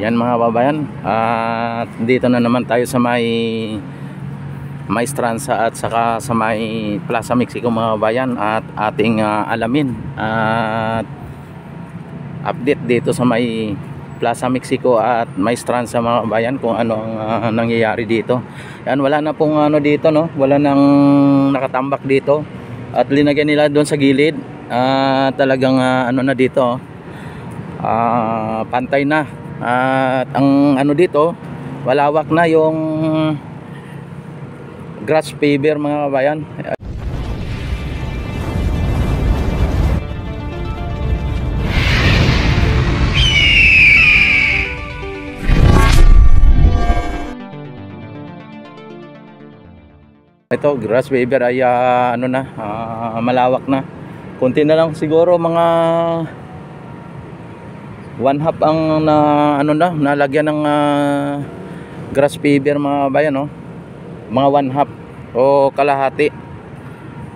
Yan mga kababayan, at dito na naman tayo sa may Maestranza at saka sa may Plaza Mexico mga kababayan, at ating alamin at update dito sa may Plaza Mexico at Maestranza mga kababayan kung ano ang nangyayari dito. Yan, wala na pong ano dito, no? Wala nang nakatambak dito at linagyan nila doon sa gilid. Talagang ano na dito, pantay na. At ang ano dito, malawak na yung grass paver mga kabayan. Ito, grass paver ay ano na, malawak na. Kunti na lang siguro, mga 1/2 ang ano na, nalagyan ng grass paver mga bayan, no? Mga 1/2 o kalahati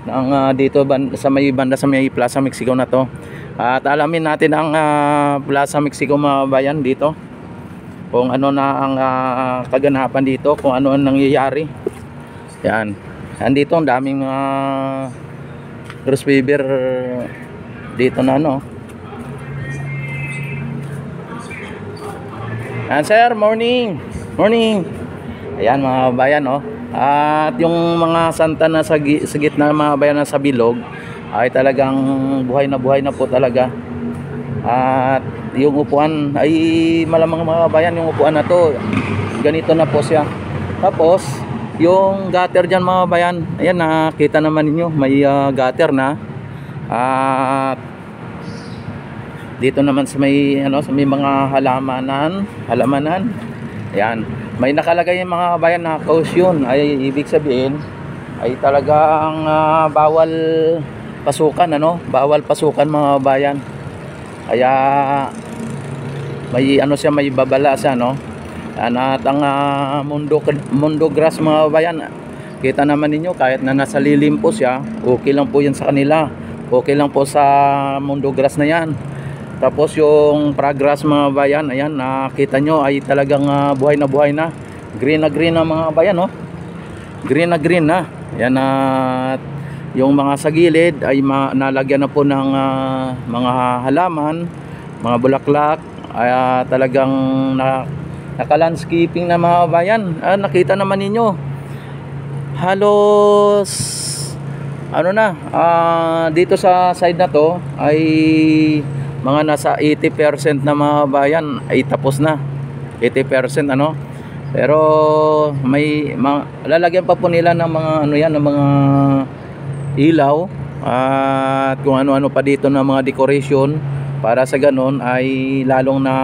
ng dito sa may banda sa may Plaza Mexico na to. At alamin natin ang Plaza Mexico mga bayan dito, kung ano na ang kaganapan dito, kung ano ang nangyayari. Yan, andito ang daming grass paver dito na, no? Yan sir, morning. Morning. Ayan mga bayan, oh. At yung mga santa na sa gitna mga bayan na sa bilog ay talagang buhay na po talaga. At yung upuan ay malamang mga bayan, yung upuan na to ganito na po siya. Tapos yung gutter dyan mga bayan, ayan, nakita naman ninyo may gutter na. At dito naman sa may ano, sa may mga halamanan, ayan, may nakalagay yung mga kabayan na caution. Ay ibig sabihin ay talagang bawal pasukan, ano, bawal pasukan mga kabayan. Kaya may ano siya, may babala siya, no. At ang mundo grass mga kabayan, kita naman ninyo kahit na nasa lilim po siya, okay lang po yan sa kanila, okay lang po sa mundo grass na yan. Tapos yung progress mga bayan, ayan, nakita nyo ay talagang buhay na, green na mga bayan, no? Green na. Ayan, at yung mga sa gilid ay nalagyan na po ng mga halaman, mga bulaklak, ay talagang naka-landscaping na mga bayan. Nakita naman ninyo, halos ano na, dito sa side na to ay mga nasa 80% na mga bayan ay tapos na. 80%, ano. Pero may lalagyan pa po nila ng mga ano yan, ng mga ilaw at kung ano-ano pa dito na mga decoration para sa ganon ay lalong na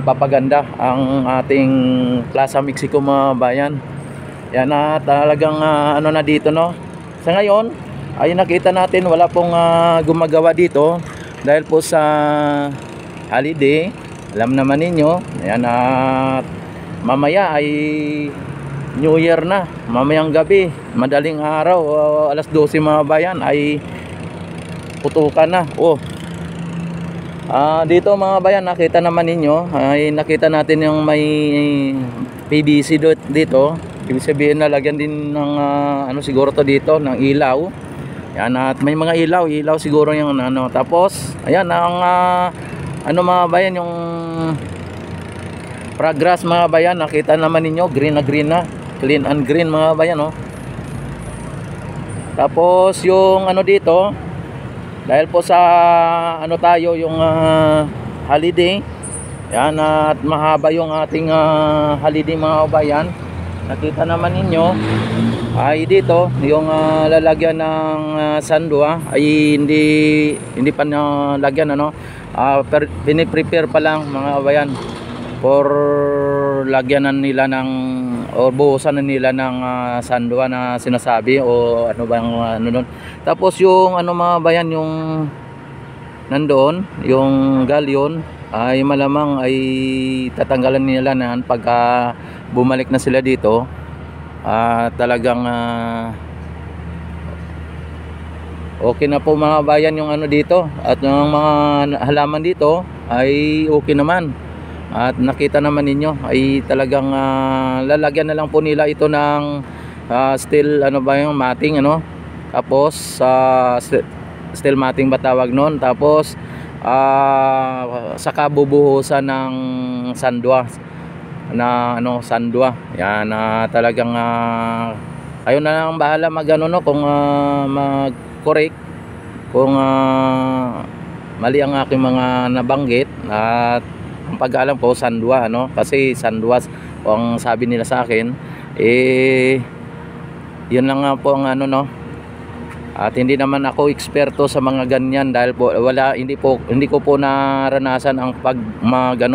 papaganda ang ating Plaza Mexico mga bayan. Yan na talagang ano na dito, no. Sa ngayon ay nakita natin wala pong gumagawa dito dahil po sa holiday. Alam naman ninyo, ayan, at mamaya ay New Year na, mamayang gabi, madaling araw, alas 12 mga bayan ay putukan na. Dito mga bayan, nakita naman ninyo, ay nakita natin yung may PVC dito. Ibig sabihin na lagyan din ng ano siguro to dito, ng ilaw. Yan, at may mga ilaw siguro yung ano. Tapos ayan ang ano mga bayan, yung progress mga bayan, nakita naman ninyo green na, clean and green mga bayan, no. Tapos yung ano dito, dahil po sa ano tayo yung holiday, yan, at mahaba yung ating holiday mga bayan, nakita naman ninyo ay dito yung lalagyan ng sandwa ay hindi pa nalagyan, ano. Piniprepare pa lang mga kabayan for lagyanan nila ng o buhusan nila ng sandwa na sinasabi o ano ba yung ano nun. Tapos yung ano mga bayan, yung nandoon yung galyon ay malamang ay tatanggalan nila na pagka bumalik na sila dito. Talagang okay na po mga bayan yung ano dito, at yung mga halaman dito ay okay naman. At nakita naman ninyo ay talagang lalagyan na lang po nila ito ng steel ano ba yung matting ano, tapos steel matting ba tawag nun, tapos saka bubuhusan ng sandwa na ano, sandwa yan. Talagang kayo na lang bahala mag ano, no, kung mag-correct kung mali ang aking mga nabanggit. At ang pag-alam ko sandwa ano, kasi sandwa ang sabi nila sa akin, yun lang nga po ang ano, no. At hindi naman ako eksperto sa mga ganyan dahil po hindi ko po naranasan ang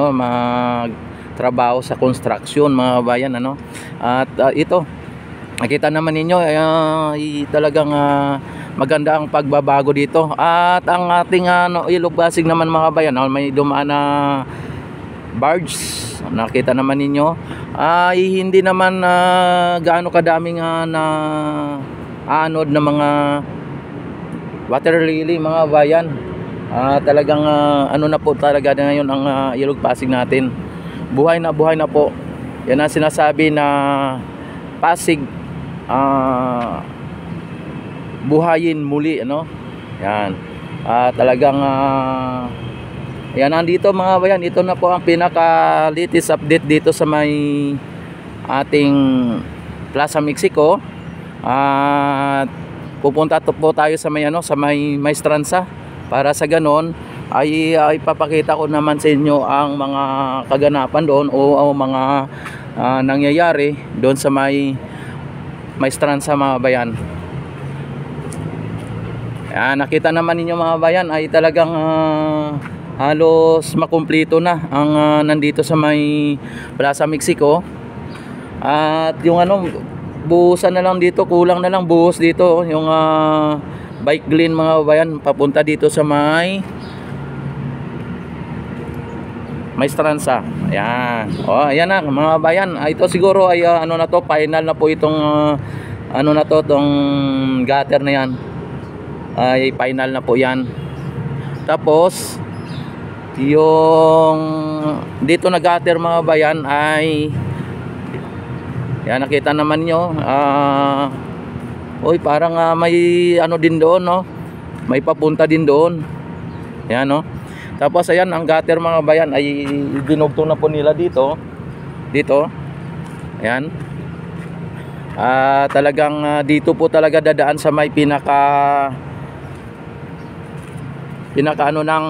magtrabaho sa construction mga bayan ano. At ito nakita naman ninyo talagang maganda ang pagbabago dito. At ang ating Ilog Pasig naman mga bayan, may dumaan na barge, nakita naman ninyo ay hindi naman gaano kadaming na anod na mga water lily mga bayan. Talagang ano na po talaga ngayon ang Ilog Pasig natin, buhay na po. Yan ang sinasabi na Pasig buhayin muli ano. Yan talagang yan, nandito mga bayan, ito na po ang pinaka latest update dito sa may ating Plaza Mexico. At pupunta po tayo sa may ano, sa may Maestranza, para sa ganon ay ipapakita ko naman sa inyo ang mga kaganapan doon o mga nangyayari doon sa may Maestranza mga bayan. Nakita naman ninyo mga bayan ay talagang halos makumpleto na ang nandito sa may Plaza Mexico. At yung ano, buhusan na lang dito, kulang na lang buhos dito yung bike lane mga bayan papunta dito sa may Maestranza. Ayan. Ayan na mga bayan. Ito siguro ay ano na to, final na po itong ano na to, tong gutter na yan. Ay final na po yan. Tapos yung dito na gutter mga bayan ay yan, nakita naman nyo parang may ano din doon, no, may papunta din doon. Yan, no. Tapos ayan, ang gutter mga bayan ay dinugtong na po nila dito. Ayan. Talagang dito po talaga dadaan sa may pinaka ano ng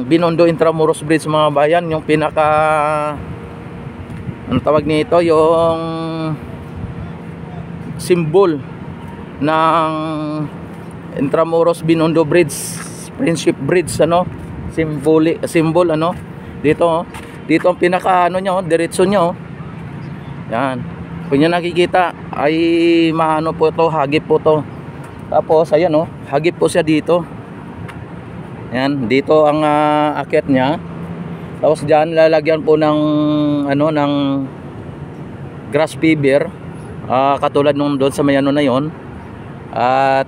Binondo Intramuros Bridge mga bayan, yung pinaka ang tawag nito, yung symbol ng Intramuros Binondo Bridge, Friendship Bridge ano, symbol ano dito. Dito ang pinaka ano niya, diretso niya. Yan, kung niyo nakikita ay maano po to, hagip po to. Tapos ayan hagip po siya dito. Yan, dito ang akyat niya. Tapos diyan lalagyan po ng ano, ng grass fiber, katulad nung doon sa may ano na yon.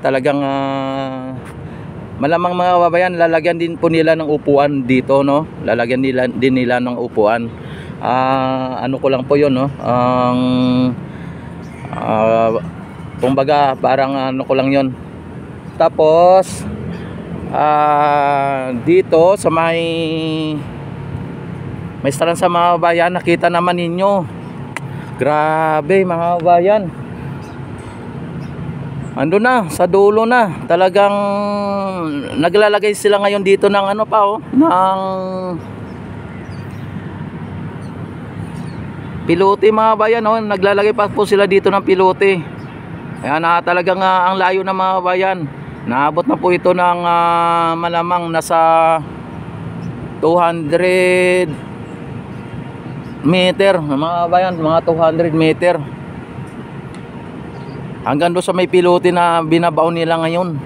Talagang malamang mga babayan, lalagyan din po nila ng upuan dito, no. Lalagyan din nila ng upuan. Ano ko lang po yon, no, kumbaga parang ano ko lang yon. Tapos dito sa may Maestranza mga bayan, nakita naman ninyo, grabe mga bayan, ando na sa dulo na, talagang naglalagay sila ngayon dito ng ano pa ng pilote mga bayan, naglalagay pa po sila dito ng pilote. Ayan, talagang ang layo ng mga bayan. Naabot na po ito ng malamang nasa 200 meter mga bayan, mga 200 meter hanggang doon sa may pilote na binabaw nila ngayon.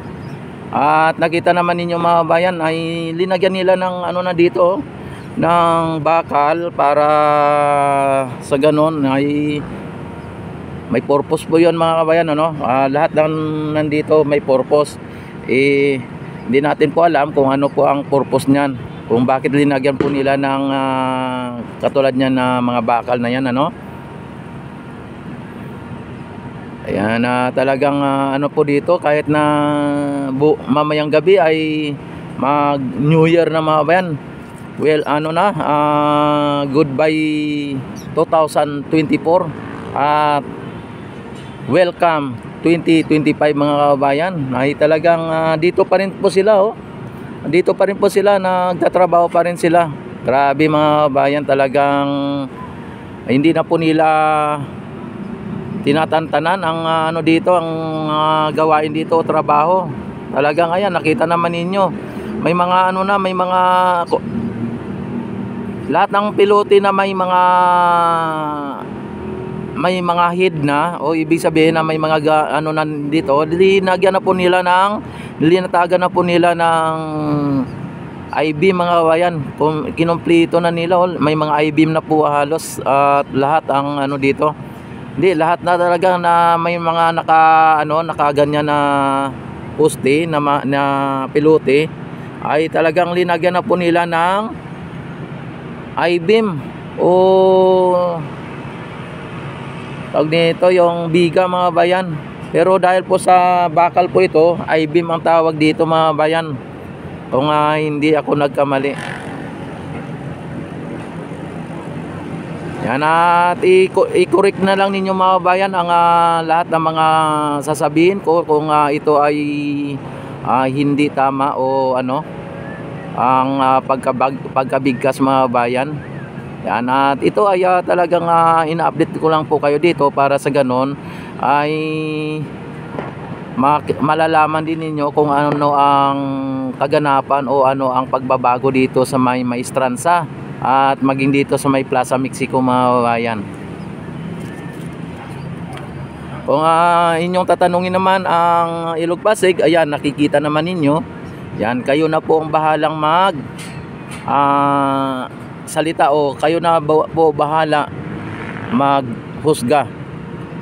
At nakita naman ninyo mga bayan ay linagyan nila ng ano na dito, ng bakal, para sa ganon ay may purpose po yun mga kabayan, ano. Lahat ng nandito may purpose. Hindi natin po alam kung ano po ang purpose niyan, kung bakit linagyan po nila ng katulad niyan na mga bakal na yan, ano. Ayan, talagang ano po dito, kahit na mamayang gabi ay mag New Year na mga bayan. Well, ano na, goodbye 2024 at welcome 2025 mga kabayan. Ay talagang dito pa rin po sila, oh. Dito pa rin po sila, nagtatrabaho pa rin sila. Grabe mga kabayan, talagang hindi na po nila tinatantanan ang ano dito, ang gawain dito, trabaho. Talagang ayan, nakita naman ninyo. May mga ano na, may mga lahat ng pilote na may mga head na, o ibig sabihin na may mga ano na dito, linagyan na po nila ng, linatagan na po nila ng I-beam mga kabayan. Kung kinumpleto na nila, may mga I-beam na po halos at lahat ang ano dito. Hindi lahat na talaga, na may mga nakaganyan na poste na pilote ay talagang linagyan na po nila ng I-beam o tawag nito yung biga mga bayan. Pero dahil po sa bakal po ito, I-beam ang tawag dito mga bayan, kung hindi ako nagkamali. Yan, at i-correct na lang ninyo mga bayan ang lahat ng mga sasabihin ko kung ito ay hindi tama o ano ang pagkabigkas mga bayan. Yan, at ito ay talagang ina-update ko lang po kayo dito para sa ganon ay malalaman din ninyo kung ano ang kaganapan o ano ang pagbabago dito sa may Maestranza at maging dito sa may Plaza Mexico mga bayan. Kung inyong tatanungin naman ang Ilog Pasig, ayan, nakikita naman ninyo. Yan, kayo na po ang bahalang mag salita, o kayo na po bahala maghusga.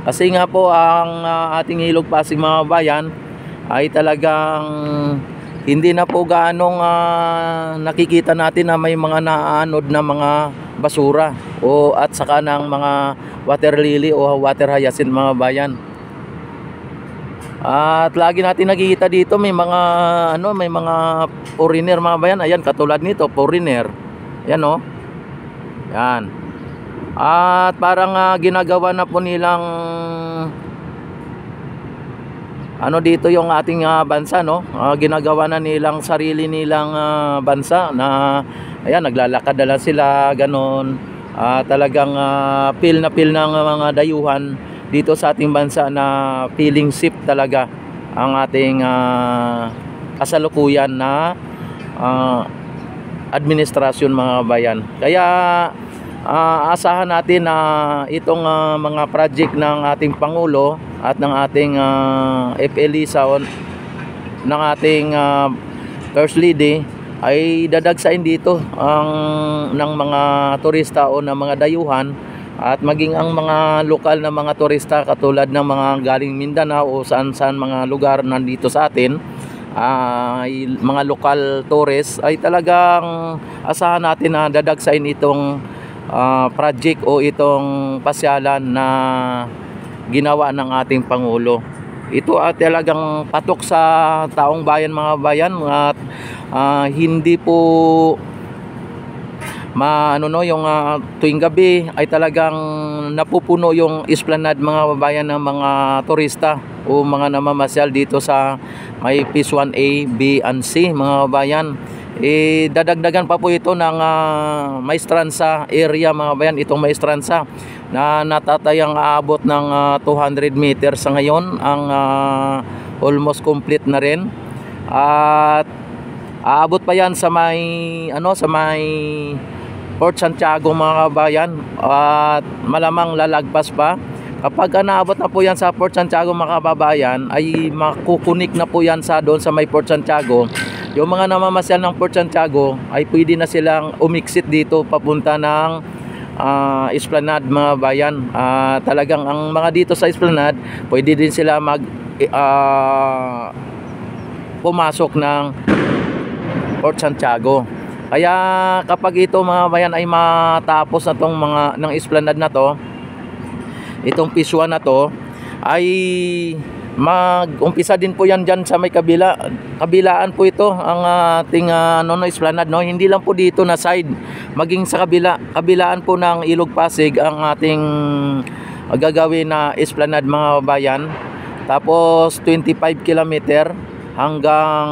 Kasi nga po ang ating Ilog Pasig mga bayan ay talagang hindi na po gaanong nakikita natin na may mga naaanod na mga basura o at saka ng mga water lily o water hyacinth mga bayan. At lagi natin nakikita dito may mga may mga foreigner mga bayan. Ayan, katulad nito, foreigner. Ayan, oh. Yan. At parang ginagawa na po nilang ano dito yung ating bansa, no. Ginagawa na nilang sarili nilang bansa na ayan, naglalakad na lang sila ganon. Talagang feel na feel ng mga dayuhan dito sa ating bansa na feeling safe talaga ang ating kasalukuyan na administrasyon mga bayan. Kaya asahan natin na itong mga project ng ating Pangulo at ng ating FLISA ng ating First Lady ay dadagsain dito ng mga turista o ng mga dayuhan at maging ang mga lokal na mga turista katulad ng mga galing Mindanao o saan-saan mga lugar nandito sa atin, mga lokal tourists ay talagang asahan natin na dadagsain itong project o itong pasyalan na ginawa ng ating Pangulo. Ito at talagang patok sa taong bayan mga bayan at hindi po yung tuwing gabi ay talagang napupuno yung esplanade mga bayan ng mga turista o mga namamasyal dito sa may Phase 1A, B, and C mga bayan. Dadagdagan pa po ito ng Maestranza area mga bayan, itong Maestranza na natatayang aabot ng 200 meters sa ngayon, ang almost complete na rin, at aabot pa yan sa may sa may Port Santiago mga kabayan, at malamang lalagpas pa. Kapag naabot na po yan sa Port Santiago mga kababayan, ay makukunik na po yan sa doon sa may Port Santiago. Yung mga namamasyal ng Port Santiago ay pwede na silang umiksit dito papunta ng Esplanade mga bayan. Talagang ang mga dito sa Esplanade, pwede din sila pumasok ng Port Santiago. Kaya kapag ito mga bayan ay matapos na tong mga ng esplanade na to, itong phase 1 na to, ay mag-umpisa din po yan dyan sa may kabilaan po ito ang ating esplanade, no? Hindi lang po dito na side, maging sa kabilaan po ng Ilog Pasig ang ating gagawin na esplanade mga bayan. Tapos 25 kilometer hanggang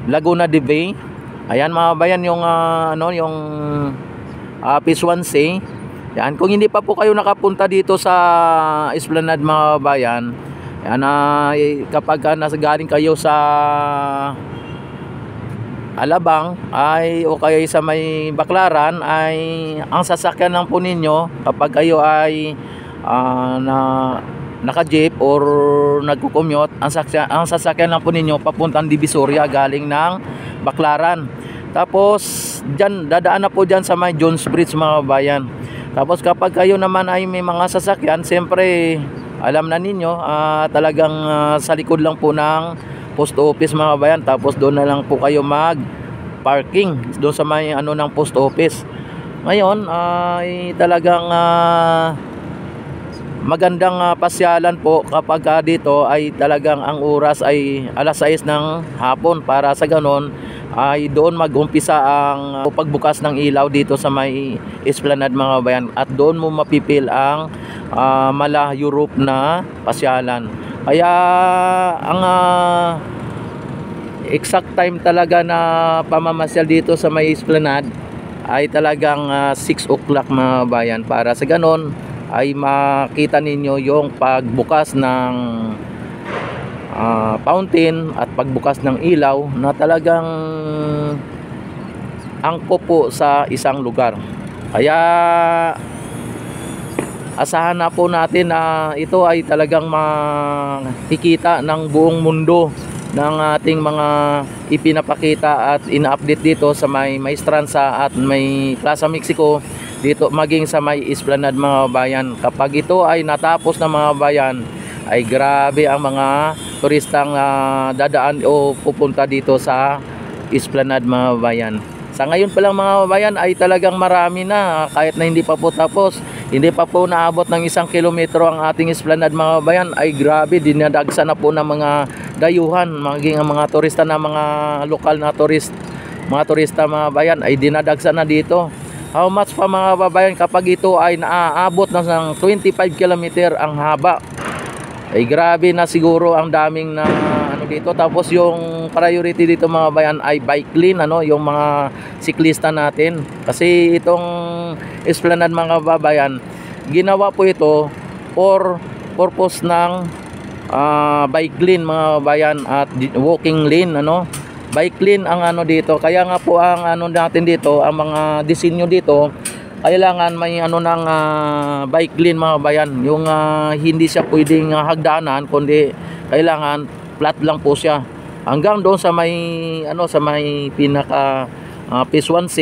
Laguna de Bay. Ayan mga bayan yung yung phase 1C. Yan, kung hindi pa po kayo nakapunta dito sa esplanade mga bayan, yan, kapag galing kayo sa Alabang ay o kaya sa may Baclaran, ay ang sasakyan lang po ninyo kapag kayo ay naka-jeep or nagko-commute, ang sasakyan lang po ninyo papuntang Divisoria galing ng Baclaran. Tapos dyan, dadaan na po dyan sa may Jones Bridge mga bayan. Tapos kapag kayo naman ay may mga sasakyan, siyempre alam na ninyo, talagang sa likod lang po ng post office mga bayan. Tapos doon na lang po kayo mag parking doon sa may ng post office. Ngayon ay talagang magandang pasyalan po kapag dito ay talagang ang oras ay alas 6 ng hapon, para sa ganon ay doon mag-umpisa ang pagbukas ng ilaw dito sa may esplanade mga bayan, at doon mo mapipil ang mala Europe na pasyalan. Kaya ang exact time talaga na pamamasyal dito sa may esplanade ay talagang 6 o'clock mga bayan, para sa ganon ay makita ninyo yung pagbukas ng fountain at pagbukas ng ilaw na talagang angkop po sa isang lugar. Kaya asahan na po natin na ito ay talagang makikita ng buong mundo ng ating mga ipinapakita at ina-update dito sa may Maestranza at may Plaza Mexico, dito maging sa may esplanade mga bayan. Kapag ito ay natapos na mga bayan, ay grabe ang mga turistang dadaan o pupunta dito sa esplanade mga bayan. Sa ngayon pa lang mga bayan ay talagang marami na, kahit na hindi pa po tapos, hindi pa po naabot ng 1 kilometro ang ating esplanade mga bayan, ay grabe, dinadagsa na po ng mga dayuhan, maging ang mga turista na mga lokal na mga turista mga bayan ay dinadagsa na dito. How much pa mga babayan kapag ito ay naaabot ng 25 kilometer ang haba, ay grabe na siguro ang daming na dito. Tapos yung priority dito mga bayan ay bike lane, yung mga siklista natin, kasi itong esplanade mga babayan, ginawa po ito for purpose ng bike lane mga bayan at walking lane, bike lane ang dito. Kaya nga po ang natin dito, ang mga disenyo dito, kailangan may ng bike lane mga bayan, yung hindi siya pwedeng hagdanan, kundi kailangan flat lang po siya hanggang doon sa may sa may pinaka phase 1C.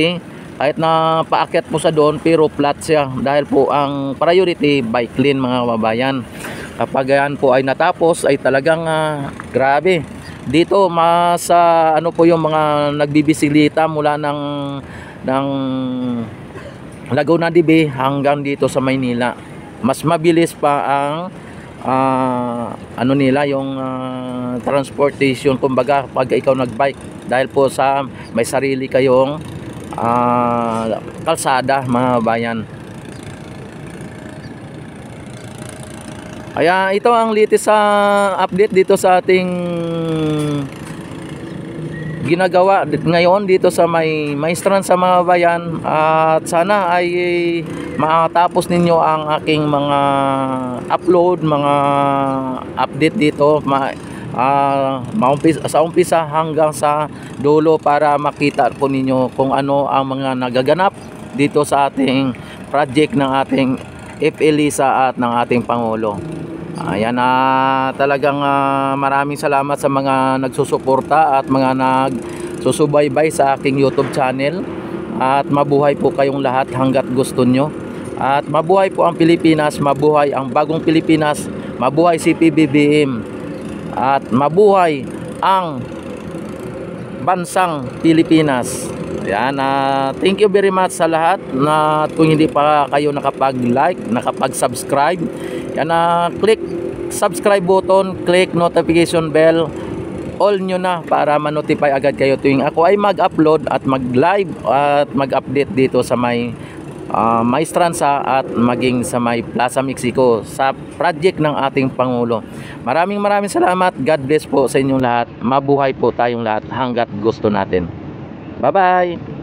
Kahit na paakyat po sa doon, pero flat siya, dahil po ang priority bike lane mga babayan. Kapag yan po ay natapos, ay talagang grabe dito sa po yung mga nagbibisilita mula ng Laguna de Bay hanggang dito sa Maynila. Mas mabilis pa ang nila yung transportation, kumbaga pag ikaw nagbike, dahil po sa may sarili kayong kalsada mga bayan. Kaya ito ang latest sa update dito sa ating ginagawa ngayon dito sa may Maestranza mga bayan, at sana ay matapos ninyo ang aking mga upload, mga update dito sa umpisa hanggang sa dulo, para makita po ninyo kung ano ang mga nagaganap dito sa ating project ng ating FELISA at ng ating Pangulo. Ayan, talagang maraming salamat sa mga nagsusuporta at mga nagsusubaybay sa aking YouTube channel, at mabuhay po kayong lahat hanggat gusto nyo, at mabuhay po ang Pilipinas, mabuhay ang bagong Pilipinas, mabuhay si PBBM. at mabuhay ang bansang Pilipinas. Yan, thank you very much sa lahat na kung hindi pa kayo nakapag-like, nakapag-subscribe, yan, click subscribe button, click notification bell, all nyo na para ma-notify agad kayo tuwing ako ay mag-upload at mag-live at mag-update dito sa may Maestranza at maging sa may Plaza Mexico sa project ng ating Pangulo. Maraming salamat. God bless po sa inyong lahat. Mabuhay po tayong lahat hanggat gusto natin. Bye bye.